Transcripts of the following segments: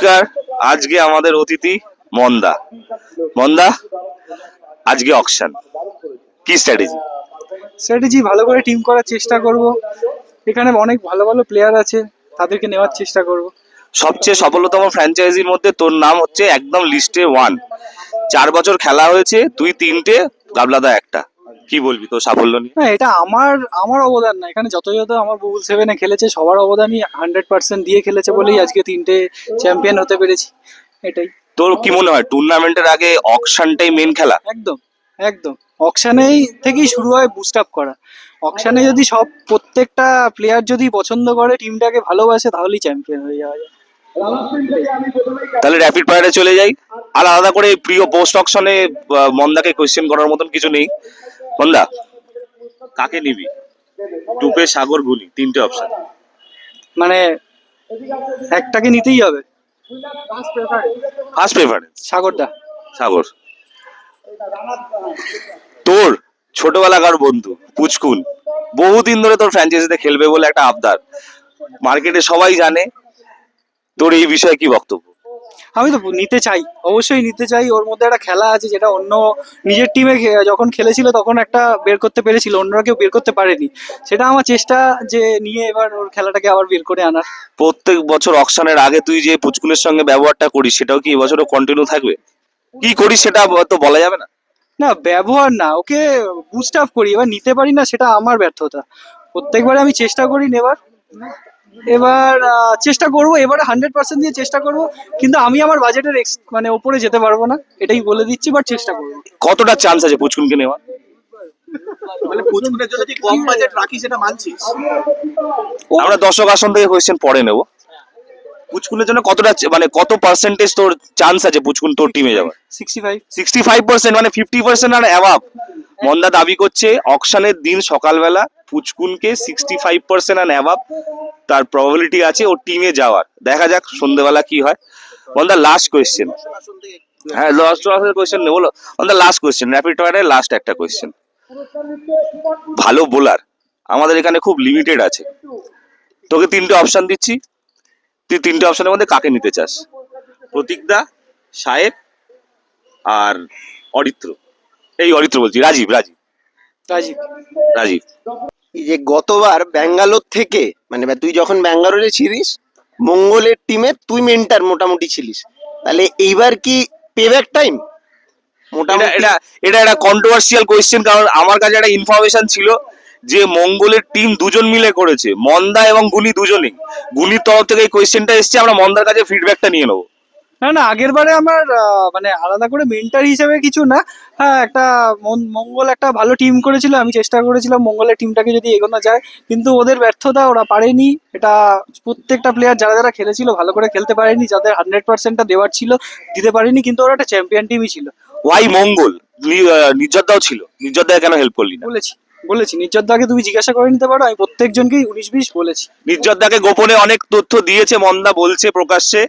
নমস্কার। আজকে আমাদের অতিথি মন্দা। মন্দা, আজকে অকশন, কি স্ট্র্যাটেজি ভালো করে টিম করার চেষ্টা করব। এখানে অনেক ভালো ভালো প্লেয়ার আছে, তাদেরকে নেওয়ার চেষ্টা করব। সবচেয়ে সফলতম ফ্র্যাঞ্চাইজির মধ্যে তোর নাম হচ্ছে একদম লিস্টে ওয়ান। 4 বছর খেলা হয়েছে, তুই 3টে, গাবলাদা একটা। কি বলবি তোর সাফল্য নিয়ে? না, এটা আমার আমার অবদান না। এখানে যত যত আমার বুবুল সেভেনে খেলেছে সবার অবদানই 100% দিয়ে খেলেছে বলেই আজকে 3টে চ্যাম্পিয়ন হতে পেরেছি। এটাই। তোর কি মনে হয় টুর্নামেন্টের আগে অকশনটাই মেন খেলা? একদম একদম। অকশানেই থেকেই শুরু হয় বুস্ট আপ করা। অকশানে যদি প্রত্যেকটা প্লেয়ার যদি পছন্দ করে, টিমটাকে ভালোবাসে, তাহলেই চ্যাম্পিয়ন হয়ে যাওয়া যায়। তাহলে র্যাপিড ফায়ারে চলে যাই। আর আলাদা করে প্রিয় পোস্ট অকশনে মন্দাকে কোয়েশ্চেন করার মতন কিছু নেই। মন্দা, কাকে নিবি? টুপে, সাগর, গুলি, 3টে অপশন। মানে একটাকে নিতেই হবে। ফার্স্ট প্রেফারেন্স সাগরদা। সাগর। তোর ছোটবেলাকার বন্ধু পুচকুন বহুদিন ধরে তোর ফ্র্যাঞ্চাইজিতে খেলবে বলে একটা আবদার, মার্কেটে সবাই জানে। তোর এই বিষয়ে কি বক্তব্য? আমি তো নিতে চাই, অবশ্যই নিতে চাই। ওর মধ্যে একটা খেলা আছে যেটা অন্য নিজের টিমে যখন খেলেছিল তখন একটা বের করতে পেরেছিল, অন্যরা কেউ বের করতে পারেনি। সেটা আমার চেষ্টা, যে নিয়ে এবার ওর খেলাটাকে আবার বের করে আনার। প্রত্যেক বছর অকশনের আগে তুই যে পুচকুনের সঙ্গে ব্যবহারটা করিস, সেটাও কি এবছরও কন্টিনিউ থাকবে? কি করিস সেটা তো বলা যাবে না। না, ব্যবহার না, ওকে বুস্ট আপ করি। এবার নিতে পারি না, সেটা আমার ব্যর্থতা। প্রত্যেকবারে আমি চেষ্টা করি নেবার। এবার চেষ্টা করবো, এবারে 100% দিয়ে চেষ্টা করব। কিন্তু আমি আমার বাজেটের মানে ওপরে যেতে পারবো না, এটাই বলে দিচ্ছি, বাট চেষ্টা করবো। কতটা চান্স আছে পুচকুনকে নেওয়া? মানে পুচকুনের জন্য তুই কম বাজেট রাখিস, এটা মানছিস? আমরা দর্শক আসন থেকে কোয়েশ্চেন পরে নেব। পুচকুনের জন্য কতটা মানে কত পার্সেন্টেজ তোর চান্স আছে পুচকুন তোর টিমে যাওয়ার? 65। 65%, মানে 50% আর অ্যাভাব। মন্দা দাবি করছে অকশনের দিন সকালবেলা পুচকুনকে 65% আর অ্যাভাব তার প্রবাবিলিটি আছে ওর টিমে যাওয়ার। দেখা যাক সন্ধ্যেবেলা কি হয়। মন্দা, লাস্ট কোয়েশ্চেন। হ্যাঁ, লাস্ট কোয়েশ্চেন নেবো। মন্দা, লাস্ট কোয়েশ্চেন, র্যাপিড ফায়ারের লাস্ট একটা কোয়েশ্চেন। ভালো বোলার আমাদের এখানে খুব লিমিটেড আছে। তোকে 3টে অপশন দিচ্ছি, তুই 3টে অপশনের মধ্যে কাকে নিতে চাস? প্রতীকদা, সাহেব, আর অরিত্র। এই অরিত্র বলছি, রাজীব। রাজীব রাজীব। রাজীব এই যে গতবার ব্যাঙ্গালোর থেকে, মানে তুই যখন ব্যাঙ্গালোরে ছিলিস, মঙ্গলের টিমে তুই মেন্টার মোটামুটি ছিলিস, তাহলে এইবার কি পেব্যাক টাইম? এটা এটা এটা একটা কন্ট্রোভার্সিয়াল কোয়েশ্চেন, কারণ আমার কাছে একটা ইনফরমেশন ছিল যে মঙ্গলের টিম দুজন মিলে করেছে, মন্দা এবং গুনি দুজনেই। গুনির তরফ থেকে এই কোয়েশ্চেনটা এসছে, আমরা মন্দার কাছে ফিডব্যাকটা নিয়ে নেবো। না না, আগের বারে আমার মানে আলাদা করে মেন্টার হিসেবে কিছু না। হ্যাঁ, একটা মঙ্গল একটা ভালো টিম করেছিল, আমি চেষ্টা করেছিলাম মঙ্গলের টিমটাকে যদি এগোনো যায়, কিন্তু ওদের ব্যর্থতা, ওরা পারেনি। এটা প্রত্যেকটা প্লেয়ার যারা যারা খেলেছিল ভালো করে খেলতে পারেনি, যাদের 100%টা দেওয়ার ছিল দিতে পারেনি, কিন্তু ওরা একটা চ্যাম্পিয়ন টিমই ছিল। ওয়াই মঙ্গল? নির্জরদাও ছিল, নির্জরদা কেন হেল্প করলি না? বলেছি বলেছি নির্জরদাকে তুমি জিজ্ঞাসা করে নিতে পারো, আমি প্রত্যেকজনকেই 19-20 বলেছি। নির্জরদাকে গোপনে অনেক তথ্য দিয়েছে মন্দা, বলছে প্রকাশ্যে।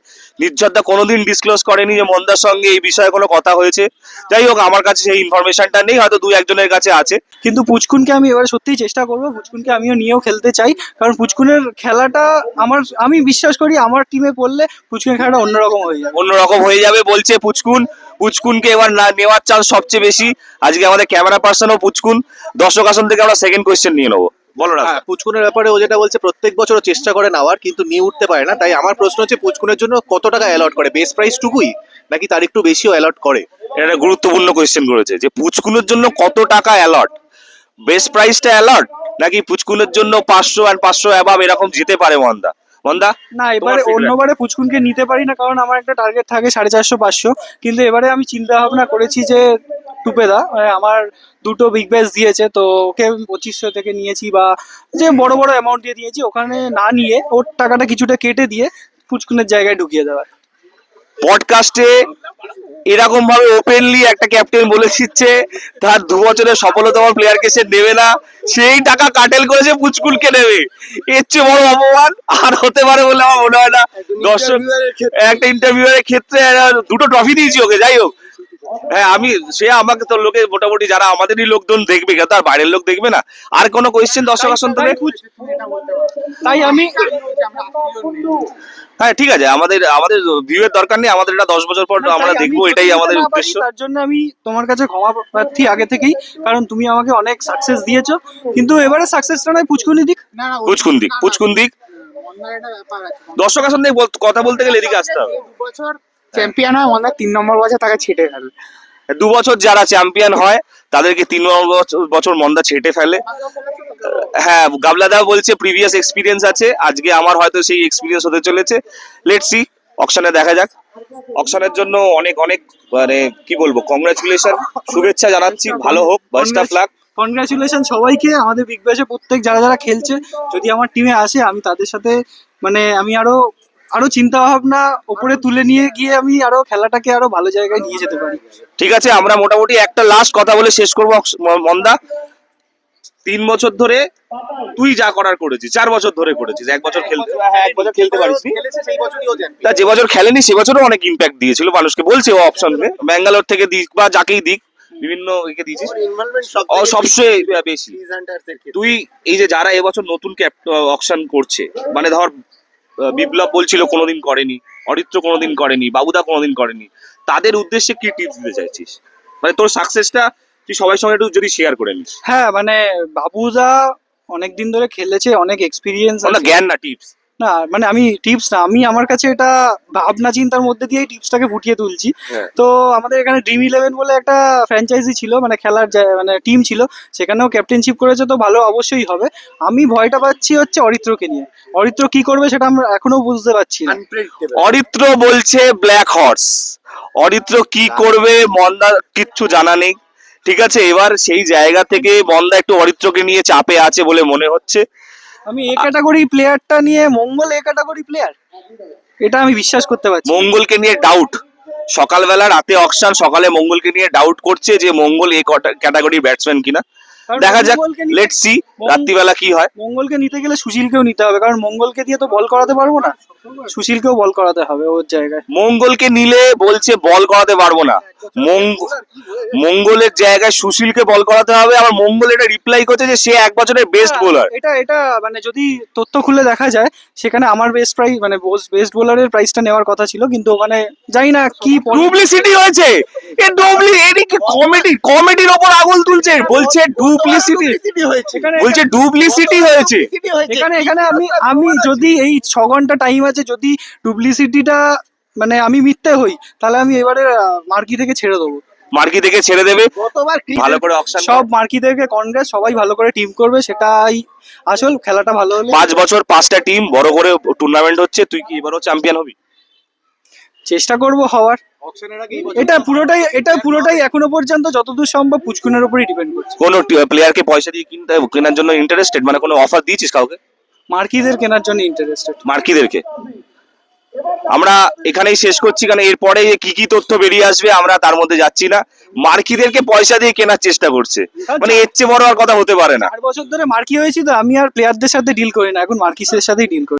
নির্জরদা কোনোদিন ডিসক্লোজ করেনি যে মন্দার সঙ্গে এই বিষয়ে কোনো কথা হয়েছে। যাই হোক, আমার কাছে সেই ইনফরমেশনটা নেই, হয়তো 2-1 জনের কাছে আছে। কিন্তু পুচকুনকে আমি এবারে সত্যিই চেষ্টা করবো, পুচকুনকে আমিও নিয়েও খেলতে চাই। কারণ পুচকুনের খেলাটা আমি বিশ্বাস করি আমার টিমে পড়লে পুচকুনের খেলাটা অন্যরকম হয়ে যাবে। অন্যরকম হয়ে যাবে বলছে পুচকুন। পুচকুনকে এবার না নেওয়ার চান্স সবচেয়ে বেশি। আজকে আমাদের ক্যামেরা পার্সনও পুচকুন। দর্শক আসন থেকে আমরা সেকেন্ড কোয়েশ্চেন নিয়ে নেবো। বলো না। হ্যাঁ, পুচকুনের ব্যাপারে ও যেটা বলছে, প্রত্যেক বছর ও চেষ্টা করে নেওয়ার, কিন্তু নিয়ে উঠতে পারে না। তাই আমার প্রশ্ন হচ্ছে, পুচকুনের জন্য কত টাকা অ্যালট করে? বেস প্রাইস টুকুই, নাকি তার একটু বেশিও অ্যালট করে? এটা একটা গুরুত্বপূর্ণ কোয়েশ্চেন করেছে যে পুচকুনের জন্য কত টাকা অ্যালট, বেস্ট প্রাইসটা অ্যালট, নাকি পুচকুনের জন্য 500 আর 500 অ্যাবাব এরকম যেতে পারে মন্দা? মন্দা, না, এবারে অন্যবারে পুচকুনকে নিতে পারি না, কারণ আমার একটা টার্গেট থাকে 450-500। কিন্তু এবারে আমি চিন্তা ভাবনা করেছি যে টুপেদা আমার দুটো বিগ ব্যাশ দিয়েছে, তো ওকে আমি 2500 থেকে নিয়েছি, বা যে বড় বড় অ্যামাউন্ট দিয়ে দিয়েছি, ওখানে না নিয়ে ওর টাকাটা কিছুটা কেটে দিয়ে পুচকুনের জায়গায় ঢুকিয়ে দেওয়ার। পডকাস্টে এরকম ভাবে ওপেনলি একটা ক্যাপ্টেন বলে দিচ্ছে তার 2 বছরের সফলতম প্লেয়ারকে সে নেবে না, সেই টাকা কাটেল করেছে পুচকুলকে নেবে। এর চেয়ে বড় অপমান আর হতে পারে বলে আমার মনে হয় না। দর্শক, একটা ইন্টারভিউয়ারের ক্ষেত্রে 2টো ট্রফি দিয়েছি ওকে। যাই হোক, হ্যাঁ আমি সে আমাকে তো লোকে মোটামুটি যারা আমাদেরই লোকজন দেখবে কেন তার বাইরের লোক দেখবে না। আর কোনো কোয়েশ্চেন দর্শক আসন থেকে? তাই আমি হ্যাঁ ঠিক আছে, আমাদের আমাদের ভিউ এর দরকার নেই, আমাদের এটা 10 বছর পর আমরা তাই আমি দেখবো, যদি এটাই আমাদের না পারি, উদ্দেশ্য। তার জন্য আমি তোমার কাছে ক্ষমা প্রার্থী আগে থেকেই, কারণ তুমি আমাকে অনেক সাকসেস দিয়েছো, কিন্তু এবারে সাকসেসটা নয় পুচকুনি দিক। পুচকুন দিক, পুচকুন দিক। দর্শক আসন থেকে কথা বলতে গেলে এদিকে আসতে হবে। চ্যাম্পিয়ন হয় মনে হয় 3 নম্বর বছর তাকে ছেটে ফেলে। 2 বছর যারা চ্যাম্পিয়ন হয় তাদেরকে 3 বছর মন্দা ছেটে ফেলে। হ্যাঁ গাবলাদা বলছে প্রিভিয়াস এক্সপিরিয়েন্স আছে, আজকে আমার হয়তো সেই এক্সপিরিয়েন্স হতে চলেছে। লেটস সি, অকশনে দেখা যাক। অকশনের জন্য অনেক অনেক মানে কি বলবো, কংগ্রাচুলেশন, শুভেচ্ছা জানাচ্ছি, ভালো হোক, বেস্ট অফ লাক। কনগ্রাচুলেশন সবাইকে, আমাদের বিগ ব্যাশে প্রত্যেক যারা যারা খেলছে, যদি আমার টিমে আসে আমি তাদের সাথে মানে আমি আরো আরো চিন্তা ভাবনা উপরে তুলে নিয়ে গিয়ে আমি আরো খেলাটাকে আরো ভালো জায়গায় নিয়ে যেতে পারি। ঠিক আছে, আমরা মোটামুটি একটা লাস্ট কথা বলে শেষ করবো। মন্দা, 3 বছর ধরে তুই যা করার করেছিস, 4 বছর ধরে করেছিস, 1 বছর খেলতে, হ্যাঁ 1 বছর খেলতে পারিস তা, যে বছর খেলেনি সে বছরও অনেক ইম্প্যাক্ট দিয়েছিল মানুষকে, বলছে ও অপশন ব্যাঙ্গালোর থেকে দিক বা যাকেই দিক, বিভিন্ন একে দিয়েছিস সবচেয়ে বেশি। তুই এই যে যারা এবছর নতুন অকশন করছে, মানে ধর বিপ্লব বলছিল কোনোদিন করেনি, অরিত্র কোনোদিন করেনি, বাবুদা কোনোদিন করেনি, তাদের উদ্দেশ্যে কি টিপস দিতে চাইছিস? মানে তোর সাকসেসটা তুই সবার সঙ্গে একটু যদি শেয়ার করে নিস। হ্যাঁ মানে বাবুদা অনেকদিন ধরে খেলেছে, অনেক এক্সপিরিয়েন্স না জ্ঞান না, টিপস। না মানে আমি টিপস না, আমি আমার কাছে এটা ভাবনা চিন্তার মধ্যে দিয়ে টিপসটাকে ফুটিয়ে তুলছি। হ্যাঁ। তো আমাদের এখানে ড্রিম ইলেভেন বলে একটা ফ্র্যাঞ্চাইজি ছিল, মানে খেলার মানে টিম ছিল, সেখানেও ক্যাপ্টেনশিপ করেছে, তো ভালো অবশ্যই হবে। আমি ভয়টা পাচ্ছি হচ্ছে অরিত্রকে নিয়ে, অরিত্র কি করবে সেটা আমরা এখনো বুঝতে পারছি না। অরিত্র বলছে ব্ল্যাক হর্স, অরিত্র কি করবে মন্দা কিচ্ছু জানা নেই। ঠিক আছে, এবার সেই জায়গা থেকে মন্দা একটু অরিত্রকে নিয়ে চাপে আছে বলে মনে হচ্ছে। আমি এ ক্যাটাগরি প্লেয়ারটা নিয়ে, মঙ্গল এ ক্যাটাগরি প্লেয়ার, এটা আমি বিশ্বাস করতে পারছি না। মঙ্গলকে নিয়ে ডাউট, সকালবেলা রাতে অকশন, সকালে মঙ্গলকে নিয়ে ডাউট করছে যে মঙ্গল এই ক্যাটাগরির ব্যাটসম্যান কিনা। কারণ দেখা যাক, মঙ্গলকে নিতে- লেটস সি রাত্রিবেলা কি হয়। মঙ্গলকে নিতে গেলে সুশীলকেও নিতে হবে, কারণ মঙ্গলকে দিয়ে তো বল করাতে পারবো না, সুশীলকেও বল করাতে হবে ওর জায়গায়। মঙ্গলকে নিলে বলছে বল করাতে পারবো না, মঙ্গলের জায়গায় সুশীলকে বল করাতে হবে। আবার মঙ্গল এটা রিপ্লাই করছে যে সে 1 বছরের বেস্ট বোলার। এটা এটা মানে যদি তথ্য খুলে দেখা যায়, সেখানে আমার বেস্ট প্রাইস মানে বেস্ট বোলারের প্রাইসটা নেওয়ার কথা ছিল, কিন্তু ওখানে জানি না কি ডুপ্লিসিটি হয়েছে, এ এটি কি কমেডির ওপর আঙুল তুলছে, বলছে ডুপ্লিসিটি, বলছে ডুপ্লিসিটি হয়েছে। এখানে এখানে আমি আমি যদি এই 6 ঘন্টা টাইম আছে, যদি ডুপ্লিসিটিটা মানে আমি মিথ্যে হই, তাহলে আমি এবারে মার্কি থেকে ছেড়ে দেবো। মার্কি থেকে ছেড়ে দেবে, ভালো করে অকশন। সব মার্কিদেরকে কনগ্রেস, সবাই ভালো করে টিম করবে, সেটাই আসল। খেলাটা ভালো হলে 5 বছর 5টা টিম বড় করে টুর্নামেন্ট হচ্ছে, তুই কি এবারও চ্যাম্পিয়ন হবি? চেষ্টা করব হওয়ার। এটা পুরোটাই এখনো পর্যন্ত যতদূর সম্ভব পুচকুনের উপরই ডিপেন্ড করছে। কোনো প্লেয়ারকে পয়সা দিয়ে কেনার জন্য ইন্টারেস্টেড, মানে কোনো অফার দিয়েছিস কাউকে? মার্কিদের কেনার জন্য ইন্টারেস্টেড। মার্কিদেরকে আমরা এখানেই শেষ করছি, কারণ এরপরে কি কি তথ্য বেরিয়ে আসবে আমরা তার মধ্যে যাচ্ছি না। মার্কিদেরকে পয়সা দিয়ে কেনার চেষ্টা করছে, মানে এর চেয়ে বড় আর কথা হতে পারে না। 4 বছর ধরে মার্কি হয়েছি, তো আমি আর প্লেয়ারদের সাথে ডিল করি না, এখন মার্কিসের সাথেই ডিল করি।